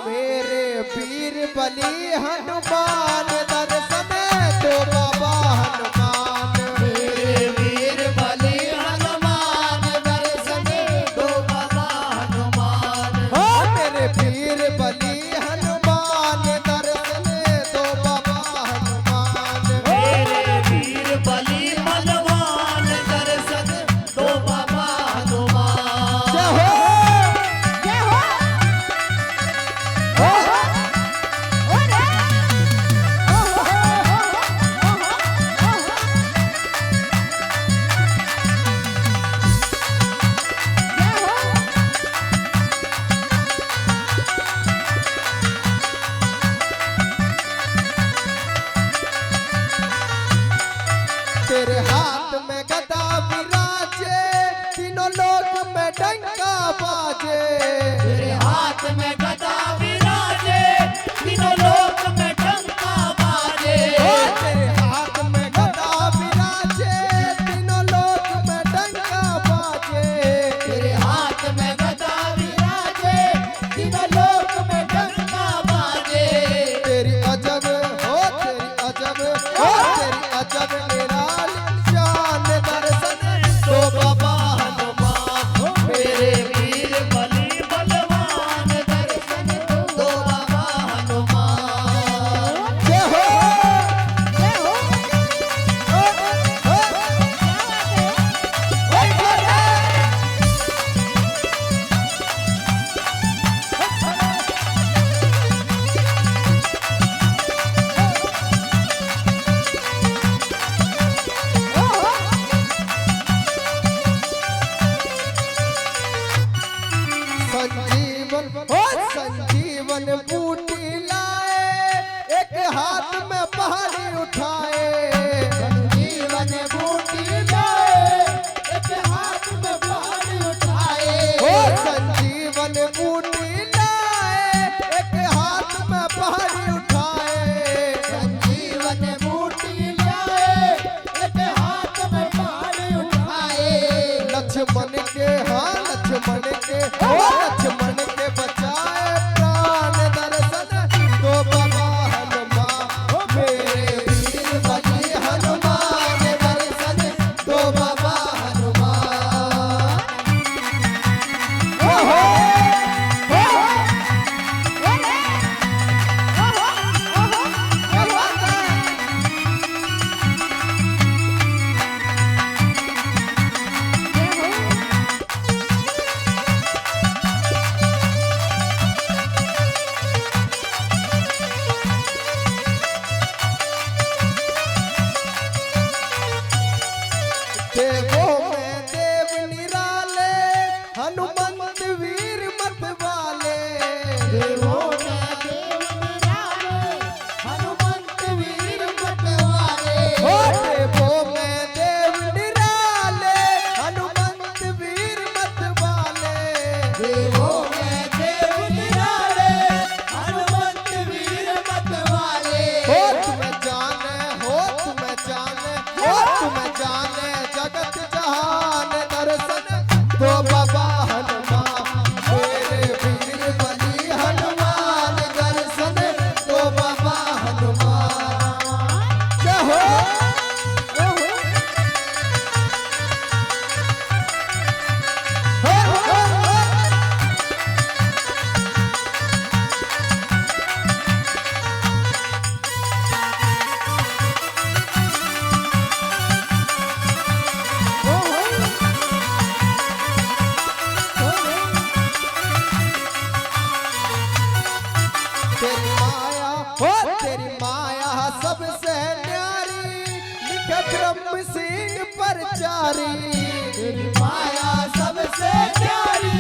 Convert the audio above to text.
मेरे वीर बली हनुमान दर्शन दो बाबा हनुमान। मेरे वीर बली हनुमान दर्शन दो बाबा हनुमान। मेरे वीर बली हनुमान दर्शन दो बाबा हनुमान। मेरे वीर बली हनुमान दर्शन दो बाबा हनुमान। जय हो जय हो हो तेरे हाथ में गदा विराजे तीनों लोक में डंका बाजे। तेरे हाथ में गदा विराजे तीनों लोक में डंका बाजे। तेरे हाथ में गदा विराजे तीनों लोक में डंका बाजे। तेरे हाथ में गदा विराजे तीनों लोक में डंका बाजे। तेरी अजब हो तेरी अजब हो तेरी अजब निराली शान दर्शन दो बाबा हनुमान। मेरे वीर बली बलवान दर्शन दो बाबा हनुमान। जय हो जय हो हो हो संजीवन हो संजीवन बूटी लाए एक हाथ में पहाड़ी उठाए। जीवन बूटी लाए एक हाथ में पहाड़ उठाए। हो संजीवन बूटी लाए एक हाथ में पहाड़ी उठाए। जीवन बूटी लाए एक हाथ में पहाड़ उठाए। लक्ष्मण के हाँ लक्ष्मण के हो लक्ष्मण के बचाए प्राण दर्शन दो बाबा हनुमान। मेरे वीर बली हनुमान दर्शन दो बाबा हनुमान। हो हो हो क्या बात है। देवों में देव निराले हनुमंत वीर मत वाले। देवों में देव निराले हनुमंत वीर मतवाले। हो देवों में देव निराले हनुमंत वीर मत वाले। देवों में देव निराले हनुमंत वीर मतवाले। हो तुम्हें जाने हो तुम्हें जाने हो तुम्हें जाने जगत जहान दर्शन दो बाबा हनुमान। मेरे वीर बली हनुमान दर्शन दो बाबा हनुमान। जय हो हो हो हो तेरी माया हो तेरी माया सबसे न्यारी लिखे ब्रह्म सिंह परचारी। तेरी माया सबसे प्यारी